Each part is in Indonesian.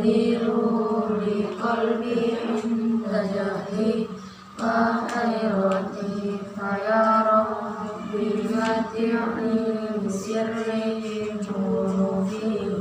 Yadiru li qalbi inda jahli wa hayrati faya rabbi mati'ni sirri qulubi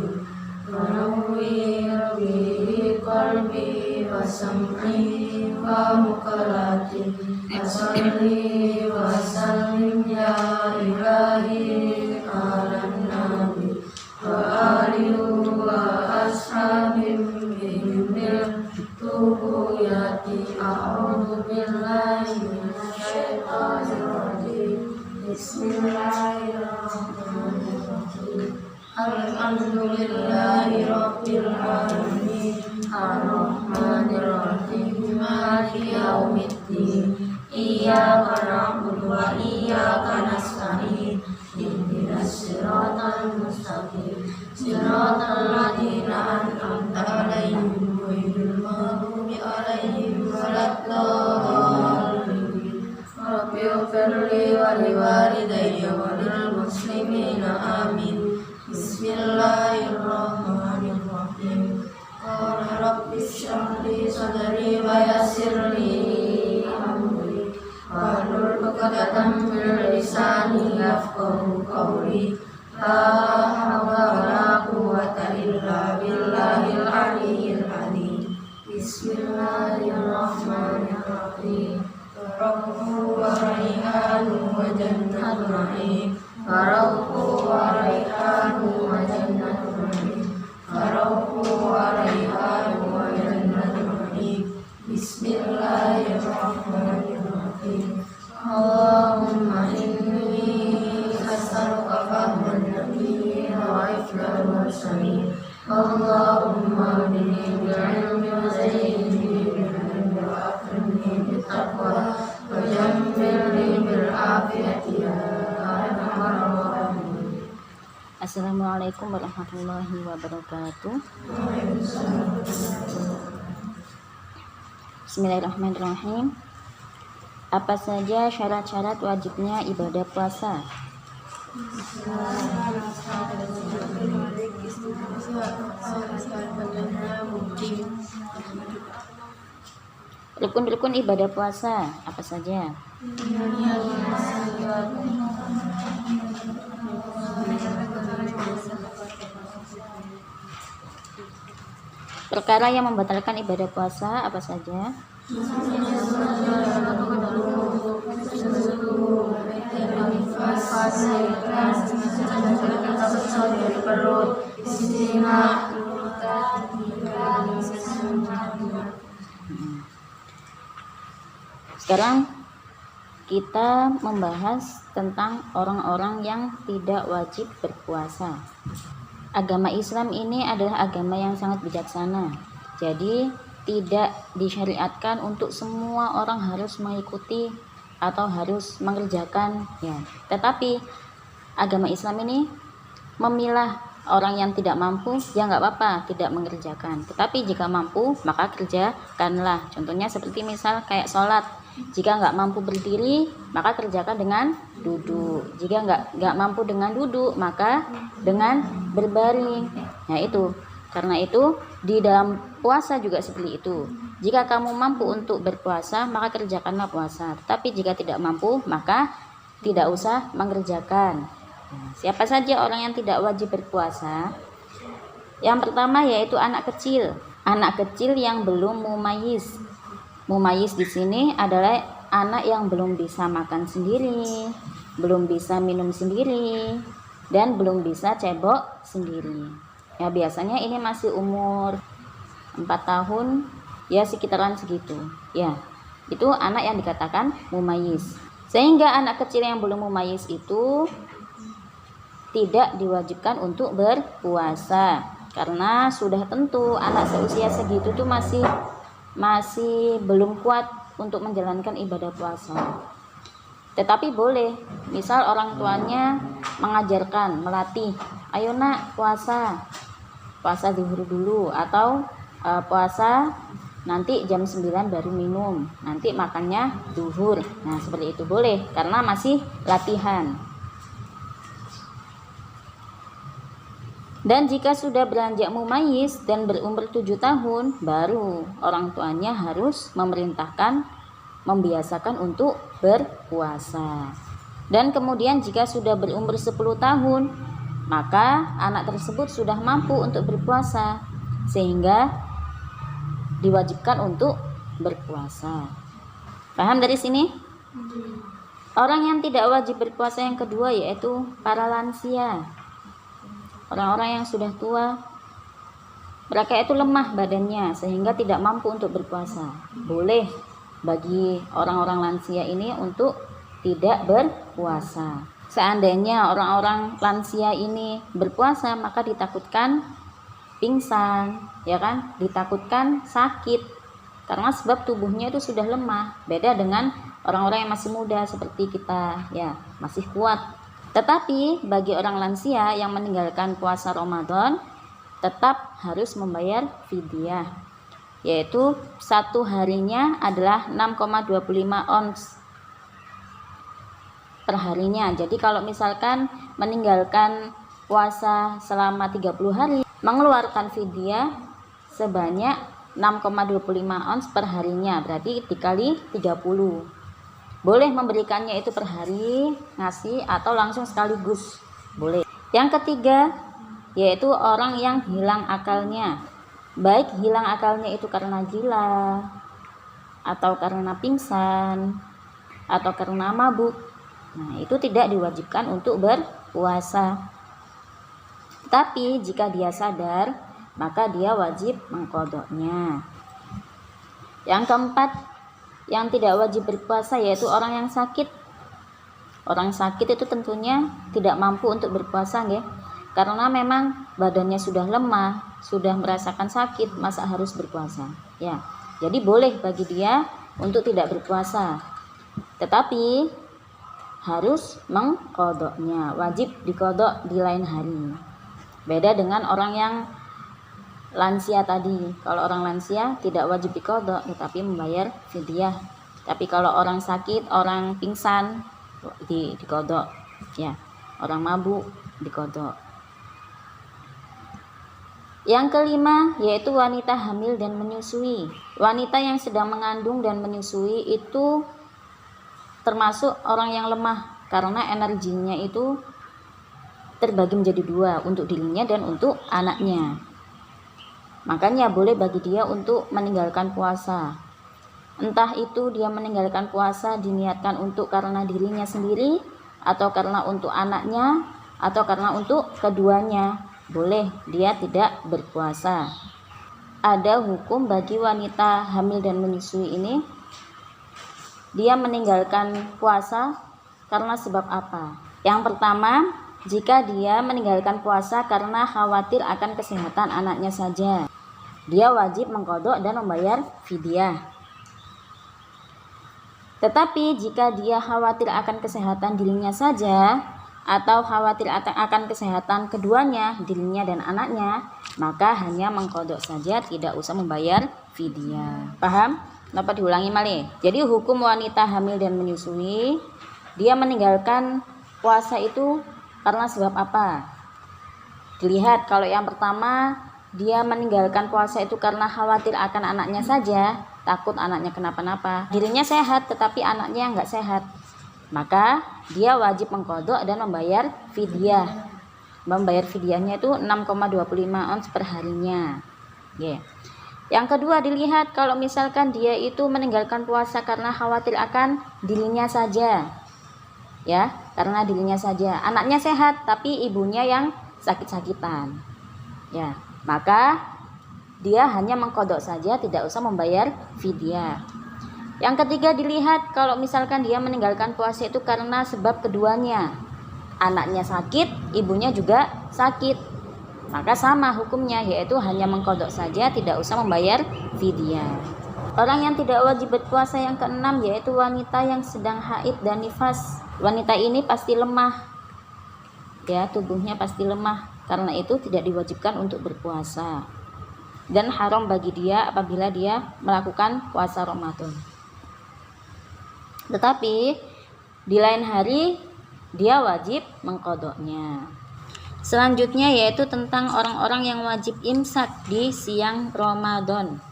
wa nawwir bihi qalbi wa sam'i wa mukalati asalli wa sallim ya ilahi ala nabi wa alihi wa ashabim bihimil tuhuyati a'udhu billahi minasyaitanir rajim bismillahirrahmanirrahim alhamdulillahi rabbil alamin arrahmanir rahim maliki yaumiddin iyyaka na'budu wa iyyaka nasta'in ihdinas siratal mustaqim siratal ladzina an'amta 'alaihim ghairil maghdubi 'alaihim waladdallin rabbi ighfirli wa liwalidayya wa lil muslimina amin bismillahirrahmanirrahim qala rabbi shrah li sadri wa yassir li amri wahlul 'uqdatam min lisani yafqahu qawli la hawla wa la quwwata illa billahil aliyyil azim bismillahirrahmanirrahim rawhu wa rayhanu wa jannatul na'im rawhu wa rayhanu wa jannatul na'im rawhu wa rayhanu wa jannatul na'im bismillahirrahmanirrahim Allahumma inni as'aluka fahman nabiyyin wa ifdal mursalin Allahumma bini bi'ilmi wa zayyinni bi'ilmi wa akrimni bittaqwa wa jammilni bil'afiyati ya arhamar rahimin. Assalamualaikum warahmatullahi wabarakatuh. Bismillahirrahmanirrahim. Apa saja syarat-syarat wajibnya ibadah puasa? Rukun-rukun ibadah puasa apa saja? Perkara yang membatalkan ibadah puasa apa saja? Sekarang kita membahas tentang orang-orang yang tidak wajib berpuasa. Agama Islam ini adalah agama yang sangat bijaksana. Jadi tidak disyariatkan untuk semua orang harus mengikuti atau harus mengerjakan ya. Tetapi agama Islam ini memilah orang yang tidak mampu, ya nggak apa-apa tidak mengerjakan. Tetapi jika mampu maka kerjakanlah. Contohnya seperti misal kayak sholat, jika nggak mampu berdiri maka kerjakan dengan duduk. Jika nggak mampu dengan duduk maka dengan berbaring. Nah itu, karena itu di dalam puasa juga seperti itu. Jika kamu mampu untuk berpuasa maka kerjakanlah puasa. Tetapi jika tidak mampu maka tidak usah mengerjakan. Siapa saja orang yang tidak wajib berpuasa? Yang pertama yaitu anak kecil. Anak kecil yang belum mumayyiz. Mumayyiz di sini adalah anak yang belum bisa makan sendiri, belum bisa minum sendiri, dan belum bisa cebok sendiri. Ya biasanya ini masih umur 4 tahun, ya sekitaran segitu. Ya, itu anak yang dikatakan mumayyiz. Sehingga anak kecil yang belum mumayyiz itu tidak diwajibkan untuk berpuasa karena sudah tentu anak seusia segitu tuh masih belum kuat untuk menjalankan ibadah puasa. Tetapi boleh, misal orang tuanya mengajarkan, melatih, ayo nak puasa zuhur dulu, atau puasa nanti jam 9 baru minum, nanti makannya zuhur. Nah seperti itu boleh karena masih latihan. Dan jika sudah beranjak mumayyiz dan berumur 7 tahun, baru orang tuanya harus memerintahkan, membiasakan untuk berpuasa. Dan kemudian jika sudah berumur 10 tahun, maka anak tersebut sudah mampu untuk berpuasa, sehingga diwajibkan untuk berpuasa. Paham dari sini? Orang yang tidak wajib berpuasa yang kedua yaitu para lansia. Orang-orang yang sudah tua, mereka itu lemah badannya sehingga tidak mampu untuk berpuasa. Boleh bagi orang-orang lansia ini untuk tidak berpuasa. Seandainya orang-orang lansia ini berpuasa, maka ditakutkan pingsan, ya kan? Ditakutkan sakit karena sebab tubuhnya itu sudah lemah. Beda dengan orang-orang yang masih muda seperti kita, ya, masih kuat. Tetapi bagi orang lansia yang meninggalkan puasa Ramadan tetap harus membayar fidyah, yaitu satu harinya adalah 6,25 ons per harinya. Jadi kalau misalkan meninggalkan puasa selama 30 hari, mengeluarkan fidyah sebanyak 6,25 ons per harinya, berarti dikali 30. Boleh memberikannya itu per hari, ngasih, atau langsung sekaligus, boleh. Yang ketiga yaitu orang yang hilang akalnya, baik hilang akalnya itu karena gila, atau karena pingsan, atau karena mabuk. Nah, itu tidak diwajibkan untuk berpuasa. Tapi jika dia sadar, maka dia wajib mengqadha'nya. Yang keempat yang tidak wajib berpuasa yaitu orang yang sakit. Orang sakit itu tentunya tidak mampu untuk berpuasa, nggih. Karena memang badannya sudah lemah, sudah merasakan sakit, masa harus berpuasa? Ya. Jadi boleh bagi dia untuk tidak berpuasa. Tetapi harus mengqadha'nya, wajib diqadha' di lain hari. Beda dengan orang yang lansia tadi. Kalau orang lansia tidak wajib diqadha' tetapi membayar fidyah. Tapi kalau orang sakit, orang pingsan diqadha', ya. Orang mabuk diqadha'. Yang kelima yaitu wanita hamil dan menyusui. Wanita yang sedang mengandung dan menyusui itu termasuk orang yang lemah karena energinya itu terbagi menjadi dua, untuk dirinya dan untuk anaknya. Makanya boleh bagi dia untuk meninggalkan puasa. Entah itu dia meninggalkan puasa diniatkan untuk karena dirinya sendiri, atau karena untuk anaknya, atau karena untuk keduanya. Boleh dia tidak berpuasa. Ada hukum bagi wanita hamil dan menyusui ini. Dia meninggalkan puasa karena sebab apa? Yang pertama, jika dia meninggalkan puasa karena khawatir akan kesehatan anaknya saja, dia wajib mengqadha' dan membayar fidyah. Tetapi jika dia khawatir akan kesehatan dirinya saja, atau khawatir akan kesehatan keduanya, dirinya dan anaknya, maka hanya mengqadha' saja, tidak usah membayar fidyah. Paham? Kenapa diulangi malih? Jadi hukum wanita hamil dan menyusui, dia meninggalkan puasa itu karena sebab apa? Dilihat, kalau yang pertama dia meninggalkan puasa itu karena khawatir akan anaknya saja, takut anaknya kenapa-napa. Dirinya sehat tetapi anaknya nggak sehat, maka dia wajib mengqadha' dan membayar fidyah. Membayar fidyahnya itu 6,25 ons per harinya. Yeah. Yang kedua dilihat, kalau misalkan dia itu meninggalkan puasa karena khawatir akan dirinya saja, ya, karena dirinya saja, anaknya sehat tapi ibunya yang sakit-sakitan, ya, maka dia hanya mengqadha' saja, tidak usah membayar fidyah. Yang ketiga dilihat, kalau misalkan dia meninggalkan puasa itu karena sebab keduanya, anaknya sakit, ibunya juga sakit, maka sama hukumnya, yaitu hanya mengqadha' saja, tidak usah membayar fidyah. Orang yang tidak wajib berpuasa yang keenam yaitu wanita yang sedang haid dan nifas. Wanita ini pasti lemah, ya, tubuhnya pasti lemah, karena itu tidak diwajibkan untuk berpuasa dan haram bagi dia apabila dia melakukan puasa Ramadan. Tetapi di lain hari dia wajib mengqadha'nya. Selanjutnya yaitu tentang orang-orang yang wajib imsak di siang Ramadan.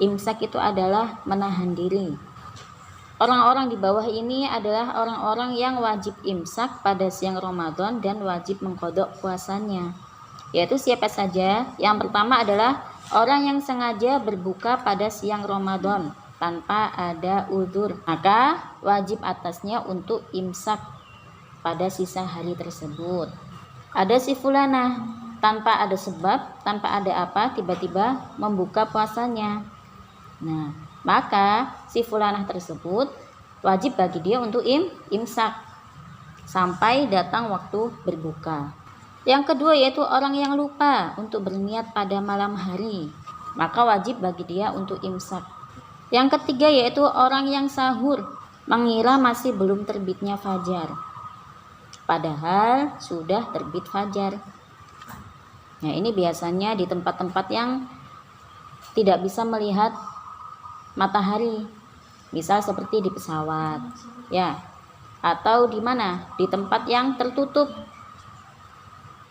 Imsak itu adalah menahan diri. Orang-orang di bawah ini adalah orang-orang yang wajib imsak pada siang Ramadan dan wajib mengqadha puasanya. Yaitu siapa saja? Yang pertama adalah orang yang sengaja berbuka pada siang Ramadan tanpa ada uzur, maka wajib atasnya untuk imsak pada sisa hari tersebut. Ada si fulanah tanpa ada sebab, tanpa ada apa, tiba-tiba membuka puasanya. Nah, maka si fulanah tersebut wajib bagi dia untuk imsak sampai datang waktu berbuka. Yang kedua yaitu orang yang lupa untuk berniat pada malam hari, maka wajib bagi dia untuk imsak. Yang ketiga yaitu orang yang sahur mengira masih belum terbitnya fajar, padahal sudah terbit fajar. Nah, ini biasanya di tempat-tempat yang tidak bisa melihat matahari, misal seperti di pesawat, ya, atau di mana? Di tempat yang tertutup,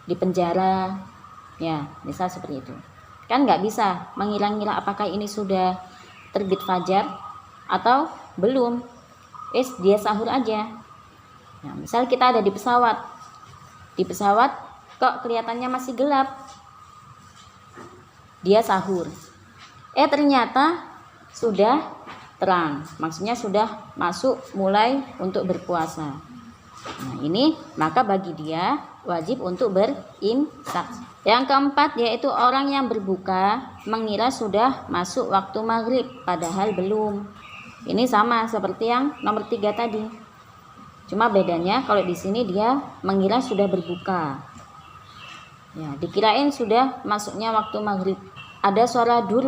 di penjara, ya, misal seperti itu. Kan nggak bisa mengira-ngira apakah ini sudah terbit fajar atau belum. Dia sahur aja. Nah, misal kita ada di pesawat kok kelihatannya masih gelap, dia sahur. Ternyata sudah terang, maksudnya sudah masuk mulai untuk berpuasa. Nah, ini maka bagi dia wajib untuk berimsak. Yang keempat yaitu orang yang berbuka mengira sudah masuk waktu maghrib padahal belum. Ini sama seperti yang nomor 3 tadi. Cuma bedanya kalau di sini dia mengira sudah berbuka. Ya, dikirain sudah masuknya waktu maghrib. Ada suara dur,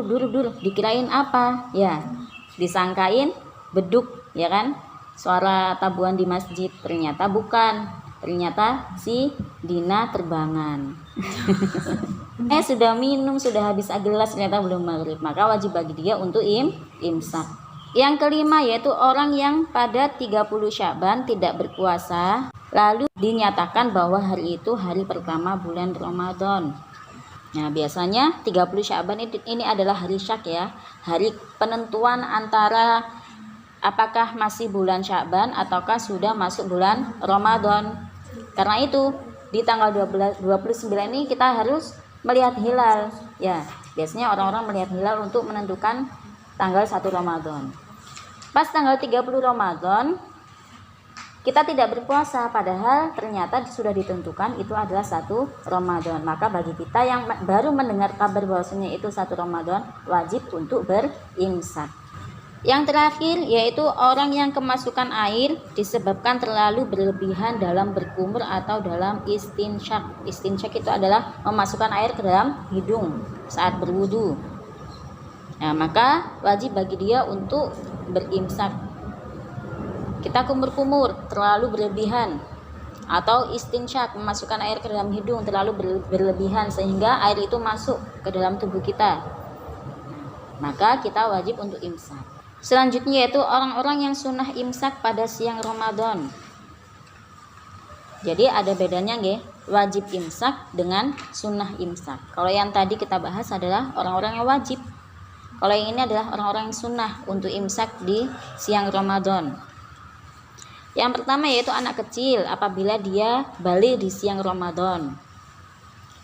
dikirain apa? Ya, disangkain beduk, ya kan? Suara tabuhan di masjid, ternyata bukan. Ternyata si Dina terbangan. Sudah minum, sudah habis gelas, ternyata belum maghrib. Maka wajib bagi dia untuk imsak. Yang kelima yaitu orang yang pada 30 Sya'ban tidak berpuasa, lalu dinyatakan bahwa hari itu hari pertama bulan Ramadan. Nah, biasanya 30 Sya'ban ini adalah hari syak, ya, hari penentuan antara apakah masih bulan Sya'ban ataukah sudah masuk bulan Ramadan. Karena itu di tanggal 29 ini kita harus melihat hilal, ya. Biasanya orang-orang melihat hilal untuk menentukan tanggal 1 Ramadan. Pas tanggal 30 Ramadan kita tidak berpuasa, padahal ternyata sudah ditentukan itu adalah 1 Ramadan. Maka bagi kita yang baru mendengar kabar bahwasanya itu 1 Ramadan, wajib untuk berimsak. Yang terakhir yaitu orang yang kemasukan air disebabkan terlalu berlebihan dalam berkumur atau dalam istinsyak. Istinsyak itu adalah memasukkan air ke dalam hidung saat berwudu. Nah, maka wajib bagi dia untuk berimsak. Kita kumur-kumur terlalu berlebihan, atau istinsyak memasukkan air ke dalam hidung terlalu berlebihan sehingga air itu masuk ke dalam tubuh kita, maka kita wajib untuk imsak. Selanjutnya yaitu orang-orang yang sunnah imsak pada siang Ramadan. Jadi ada bedanya nggih, wajib imsak dengan sunnah imsak. Kalau yang tadi kita bahas adalah orang-orang yang wajib. Kalau yang ini adalah orang-orang yang sunnah untuk imsak di siang Ramadan. Yang pertama yaitu anak kecil apabila dia balik di siang Ramadan,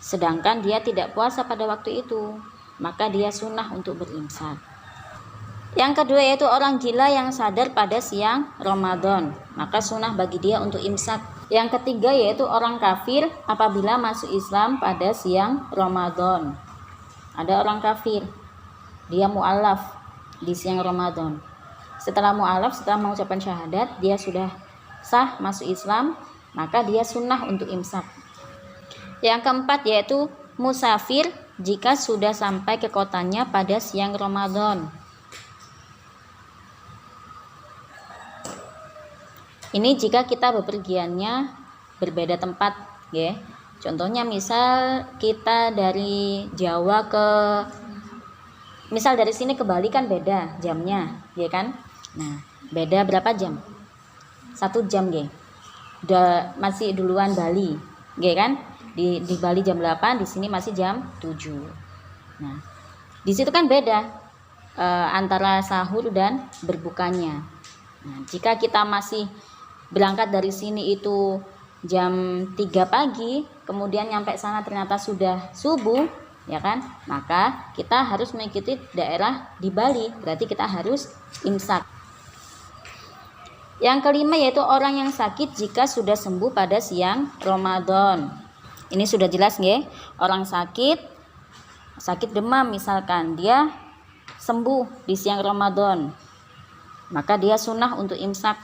sedangkan dia tidak puasa pada waktu itu, maka dia sunnah untuk berimsak. Yang kedua yaitu orang gila yang sadar pada siang Ramadan, maka sunnah bagi dia untuk imsak. Yang ketiga yaitu orang kafir apabila masuk Islam pada siang Ramadan. Ada orang kafir, dia mu'alaf di siang Ramadan. Setelah mu'alaf, setelah mengucapkan syahadat, dia sudah sah masuk Islam, maka dia sunnah untuk imsak. Yang keempat yaitu musafir jika sudah sampai ke kotanya pada siang Ramadan. Ini jika kita bepergiannya berbeda tempat, ya. Contohnya misal kita dari Jawa misal dari sini ke Bali kan beda jamnya, ya kan? Nah, beda berapa jam? 1 jam, ya. Masih duluan Bali, ya kan? Di Bali jam 8, di sini masih jam 7. Nah, di situ kan beda antara sahur dan berbukanya. Nah, jika kita masih berangkat dari sini itu jam 3 pagi, kemudian nyampe sana ternyata sudah subuh, ya kan? Maka kita harus mengikuti daerah di Bali, berarti kita harus imsak. Yang kelima yaitu orang yang sakit jika sudah sembuh pada siang Ramadan. Ini sudah jelas nggih, orang sakit demam misalkan, dia sembuh di siang Ramadan, maka dia sunnah untuk imsak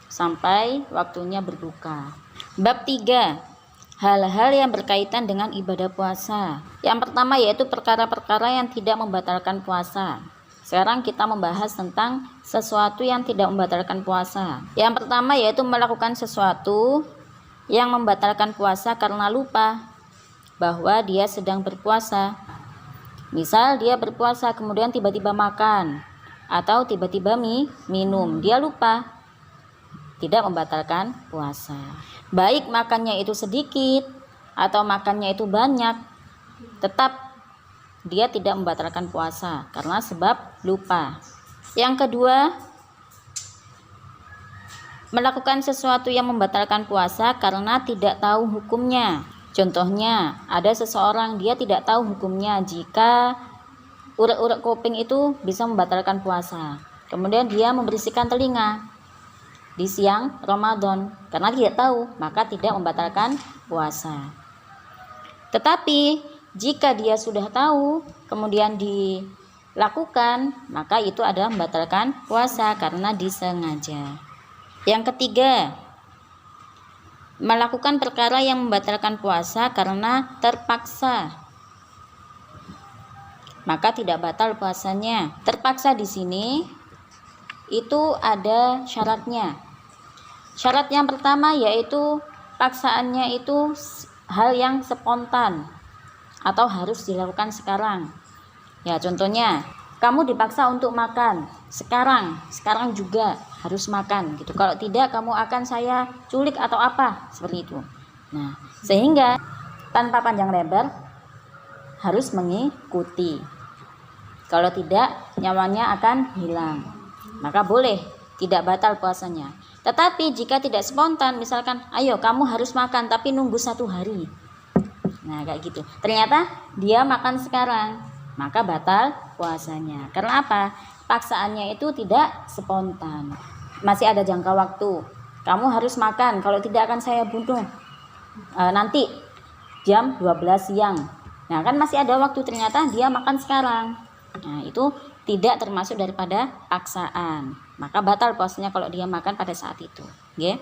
sampai waktunya berbuka. Bab 3, hal-hal yang berkaitan dengan ibadah puasa. Yang pertama yaitu perkara-perkara yang tidak membatalkan puasa. Sekarang kita membahas tentang sesuatu yang tidak membatalkan puasa. Yang pertama yaitu melakukan sesuatu yang membatalkan puasa karena lupa bahwa dia sedang berpuasa. Misal dia berpuasa kemudian tiba-tiba makan atau tiba-tiba minum, dia lupa, tidak membatalkan puasa. Baik makannya itu sedikit atau makannya itu banyak, tetap dia tidak membatalkan puasa karena sebab lupa. Yang kedua, melakukan sesuatu yang membatalkan puasa karena tidak tahu hukumnya. Contohnya, ada seseorang dia tidak tahu hukumnya jika urek-urek kuping itu bisa membatalkan puasa. Kemudian dia membersihkan telinga di siang Ramadan karena tidak tahu, maka tidak membatalkan puasa. Tetapi jika dia sudah tahu kemudian dilakukan, maka itu adalah membatalkan puasa karena disengaja. Yang ketiga, melakukan perkara yang membatalkan puasa karena terpaksa, maka tidak batal puasanya. Terpaksa di sini itu ada syaratnya. Syarat yang pertama yaitu paksaannya itu hal yang spontan atau harus dilakukan sekarang. Ya, contohnya kamu dipaksa untuk makan sekarang juga harus makan gitu. Kalau tidak kamu akan saya culik atau apa, seperti itu. Nah, sehingga tanpa panjang lebar harus mengikuti. Kalau tidak nyawanya akan hilang. Maka boleh, tidak batal puasanya. Tetapi jika tidak spontan, misalkan ayo kamu harus makan tapi nunggu 1 hari. Nah, kayak gitu. Ternyata dia makan sekarang, maka batal puasanya. Karena apa? Paksaannya itu tidak spontan. Masih ada jangka waktu. Kamu harus makan, kalau tidak akan saya bunuh. Nanti jam 12 siang. Nah, kan masih ada waktu, ternyata dia makan sekarang. Nah, itu tidak termasuk daripada paksaan. Maka batal puasanya kalau dia makan pada saat itu. Okay?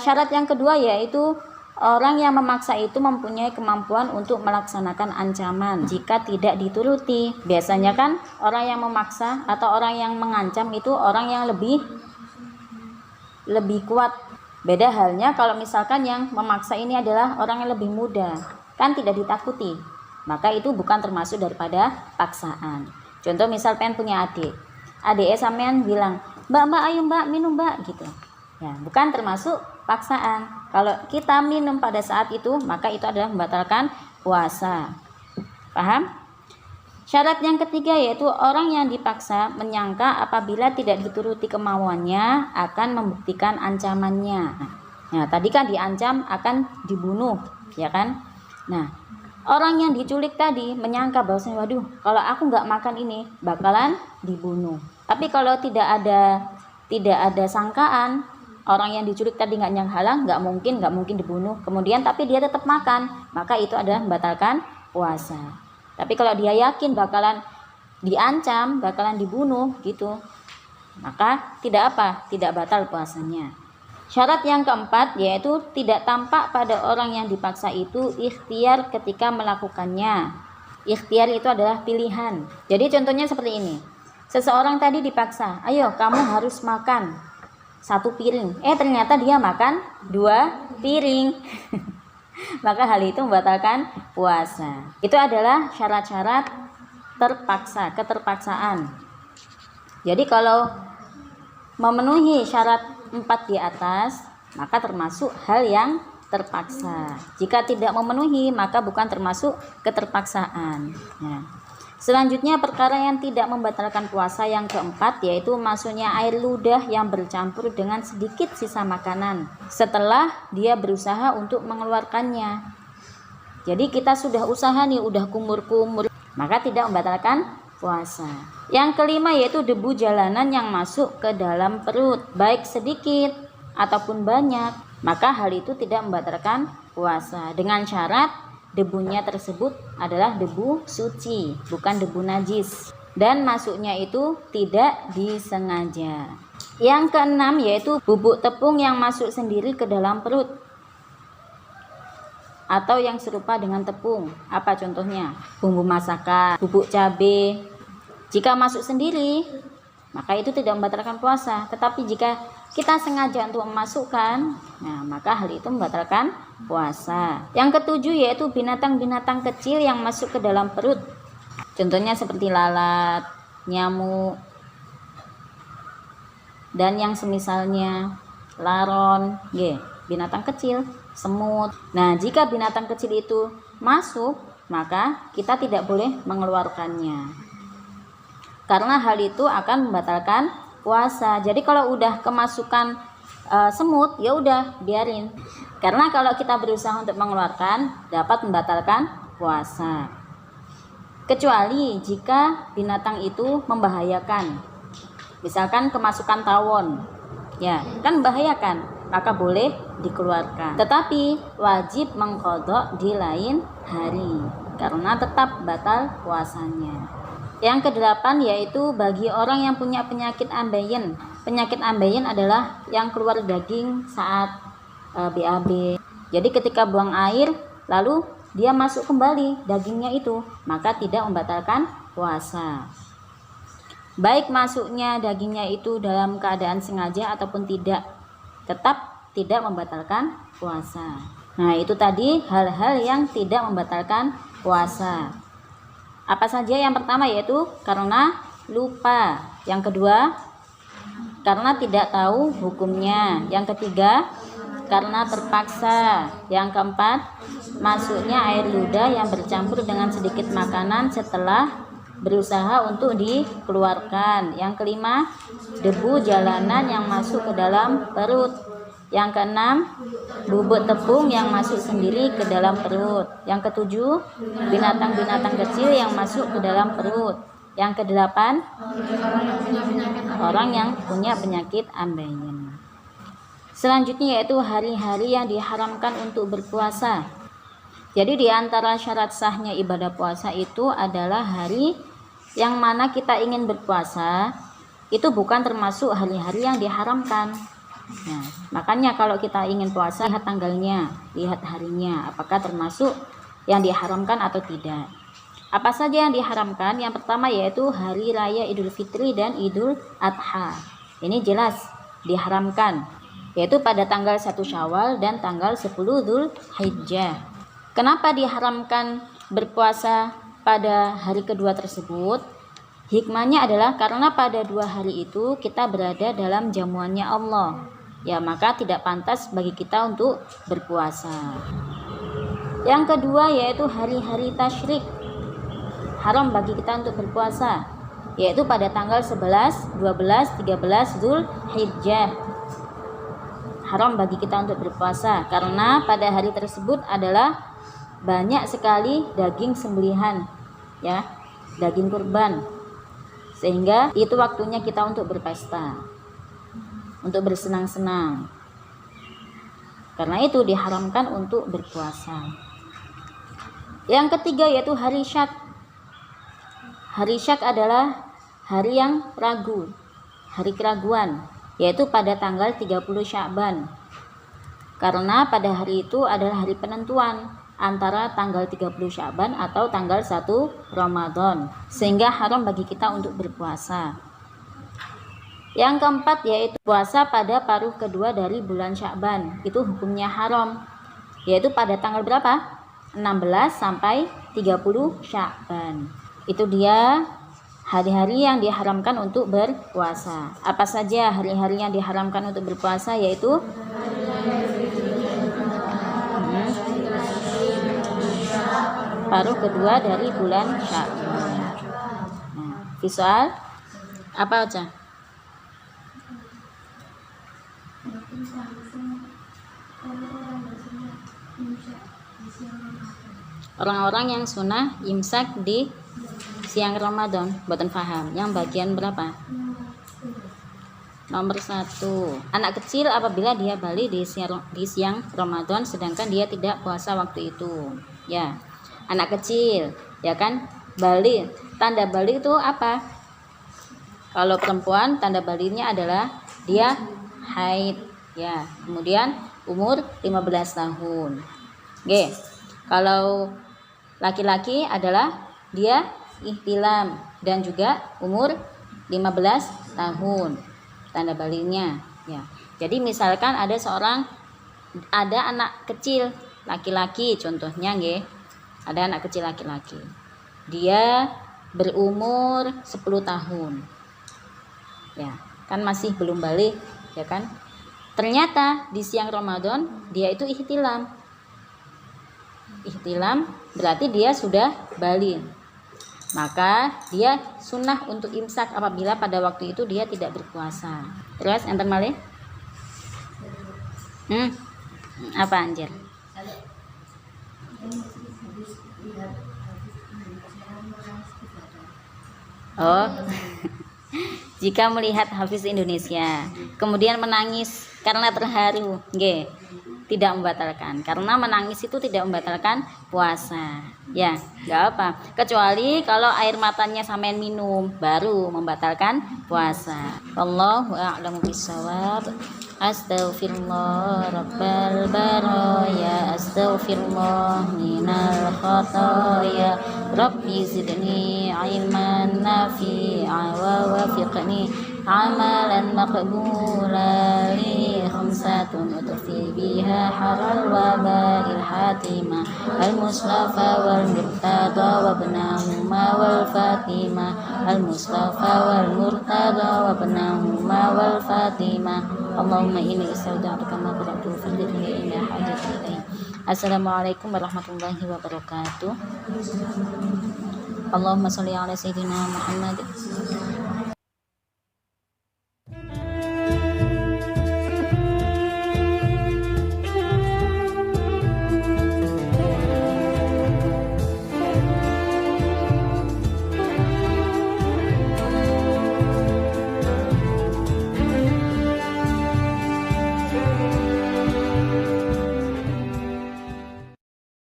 Syarat yang kedua yaitu orang yang memaksa itu mempunyai kemampuan untuk melaksanakan ancaman jika tidak dituruti. Biasanya kan orang yang memaksa atau orang yang mengancam itu orang yang lebih kuat. Beda halnya kalau misalkan yang memaksa ini adalah orang yang lebih muda, kan tidak ditakuti. Maka itu bukan termasuk daripada paksaan. Contoh misal pengen punya adik sampean bilang, "Mbak, ayo Mbak, minum Mbak," gitu. Ya, bukan termasuk paksaan. Kalau kita minum pada saat itu, maka itu adalah membatalkan puasa. Paham? Syarat yang ketiga yaitu orang yang dipaksa menyangka apabila tidak dituruti kemauannya akan membuktikan ancamannya. Nah, tadi kan diancam akan dibunuh, ya kan? Nah, orang yang diculik tadi menyangka bahwasanya, waduh, kalau aku nggak makan ini bakalan dibunuh. Tapi kalau tidak ada sangkaan, orang yang diculik tadi nggak nyanghalang, nggak mungkin dibunuh. Kemudian tapi dia tetap makan, maka itu adalah membatalkan puasa. Tapi kalau dia yakin bakalan diancam, bakalan dibunuh gitu, maka tidak batal puasanya. Syarat yang keempat yaitu tidak tampak pada orang yang dipaksa itu ikhtiar ketika melakukannya. Ikhtiar itu adalah pilihan. Jadi contohnya seperti ini. Seseorang tadi dipaksa, ayo kamu harus makan 1 piring. Ternyata dia makan 2 piring. Maka hal itu membatalkan puasa. Itu adalah syarat-syarat keterpaksaan. Jadi kalau memenuhi syarat 4 di atas, maka termasuk hal yang terpaksa. Jika tidak memenuhi, maka bukan termasuk keterpaksaan. Ya. Selanjutnya perkara yang tidak membatalkan puasa yang keempat, yaitu masuknya air ludah yang bercampur dengan sedikit sisa makanan setelah dia berusaha untuk mengeluarkannya. Jadi kita sudah usaha nih, udah kumur-kumur, maka tidak membatalkan puasa. Yang kelima yaitu debu jalanan yang masuk ke dalam perut, baik sedikit ataupun banyak, maka hal itu tidak membatalkan puasa, dengan syarat debunya tersebut adalah debu suci, bukan debu najis, dan masuknya itu tidak disengaja. Yang keenam yaitu bubuk tepung yang masuk sendiri ke dalam perut atau yang serupa dengan tepung. Apa contohnya? Bumbu masakan, bubuk cabai. Jika masuk sendiri, maka itu tidak membatalkan puasa. Tetapi jika kita sengaja untuk memasukkan, nah maka hal itu membatalkan puasa. Yang ketujuh yaitu binatang-binatang kecil yang masuk ke dalam perut. Contohnya seperti lalat, nyamuk, dan yang semisalnya, laron, binatang kecil, semut. Nah, jika binatang kecil itu masuk, maka kita tidak boleh mengeluarkannya, karena hal itu akan membatalkan puasa. Jadi kalau udah kemasukan semut, ya udah biarin, karena kalau kita berusaha untuk mengeluarkan dapat membatalkan puasa, kecuali jika binatang itu membahayakan. Misalkan kemasukan tawon, ya kan membahayakan, maka boleh dikeluarkan, tetapi wajib mengqadha di lain hari karena tetap batal puasanya. Yang kedelapan yaitu bagi orang yang punya penyakit ambeien. Penyakit ambeien adalah yang keluar daging saat BAB. Jadi ketika buang air lalu dia masuk kembali dagingnya itu, maka tidak membatalkan puasa. Baik masuknya dagingnya itu dalam keadaan sengaja ataupun tidak, tetap tidak membatalkan puasa. Nah, itu tadi hal-hal yang tidak membatalkan puasa. Apa saja? Yang pertama yaitu karena lupa. Yang kedua, karena tidak tahu hukumnya. Yang ketiga, karena terpaksa. Yang keempat, masuknya air ludah yang bercampur dengan sedikit makanan setelah berusaha untuk dikeluarkan. Yang kelima, debu jalanan yang masuk ke dalam perut. Yang keenam, bubuk tepung yang masuk sendiri ke dalam perut. Yang ketujuh, binatang-binatang kecil yang masuk ke dalam perut. Yang kedelapan, orang yang punya penyakit ambeien. Selanjutnya yaitu hari-hari yang diharamkan untuk berpuasa. Jadi di antara syarat sahnya ibadah puasa itu adalah hari yang mana kita ingin berpuasa itu bukan termasuk hari-hari yang diharamkan. Nah, makanya kalau kita ingin puasa, lihat tanggalnya, lihat harinya, apakah termasuk yang diharamkan atau tidak. Apa saja yang diharamkan? Yang pertama yaitu hari raya Idul Fitri dan Idul Adha. Ini jelas diharamkan, yaitu pada tanggal 1 Syawal dan tanggal 10 Dzulhijjah. Kenapa diharamkan berpuasa pada hari kedua tersebut? Hikmahnya adalah karena pada 2 hari itu kita berada dalam jamuannya Allah. Ya, maka tidak pantas bagi kita untuk berpuasa. Yang kedua yaitu hari-hari tasyrik. Haram bagi kita untuk berpuasa, yaitu pada tanggal 11, 12, 13 Dzulhijjah. Haram bagi kita untuk berpuasa karena pada hari tersebut adalah banyak sekali daging sembelihan, ya, daging kurban. Sehingga itu waktunya kita untuk berpesta, untuk bersenang-senang. Karena itu diharamkan untuk berpuasa. Yang ketiga yaitu hari syak. Hari syak adalah hari yang ragu, hari keraguan, yaitu pada tanggal 30 Sya'ban. Karena pada hari itu adalah hari penentuan antara tanggal 30 Sya'ban atau tanggal 1 Ramadan, sehingga haram bagi kita untuk berpuasa. Yang keempat yaitu puasa pada paruh kedua dari bulan Sya'ban. Itu hukumnya haram, yaitu pada tanggal berapa? 16 sampai 30 Sya'ban. Itu dia hari-hari yang diharamkan untuk berpuasa. Apa saja hari-hari yang diharamkan untuk berpuasa? Yaitu separuh kedua dari bulan Sya'ban. Nah, visual apa aja? Orang-orang yang sunnah imsak di siang Ramadan. Boten paham. Yang bagian berapa? Nomor 1. Anak kecil apabila dia balik di siang Ramadan sedangkan dia tidak puasa waktu itu. Ya. Anak kecil, ya kan? Balik. Tanda balik itu apa? Kalau perempuan tanda baliknya adalah dia haid, ya. Kemudian umur 15 tahun. Oke. Kalau laki-laki adalah dia ihtilam dan juga umur 15 tahun. Tanda baliknya, ya. Jadi misalkan ada anak kecil laki-laki contohnya nggih. Ada anak kecil laki-laki. Dia berumur 10 tahun. Ya, kan masih belum balik, ya kan? Ternyata di siang Ramadan dia itu ihtilam. Ihtilam berarti dia sudah balik. Maka dia sunnah untuk imsak apabila pada waktu itu dia tidak berpuasa. Terus enten malih? Apa anjir? Oh. Jika melihat Hafiz Indonesia kemudian menangis karena terharu, nggih, tidak membatalkan. Karena menangis itu tidak membatalkan puasa. Ya, nggak apa. Kecuali kalau air matanya sampean minum baru membatalkan puasa. Wallahu a'lamu bissawab. Astaghfirullah rabbal baraya, astaghfirullah minal khataya, rabbi zidni ilman nafi'a wa wafiqni amalan maqbula li khamsatun utfi biha haral wa ba'il hatima al-mustafa wal murtada wa ibnahuma wal fatima al-mustafa wal murtada wa ibnahuma wal fatima. Allahumma inni astaudi'uka ma qara'tu fadhirni ila hajati ilaih. Assalamualaikum warahmatullahi wabarakatuh. Allahumma sholli ala sayyidina Muhammad.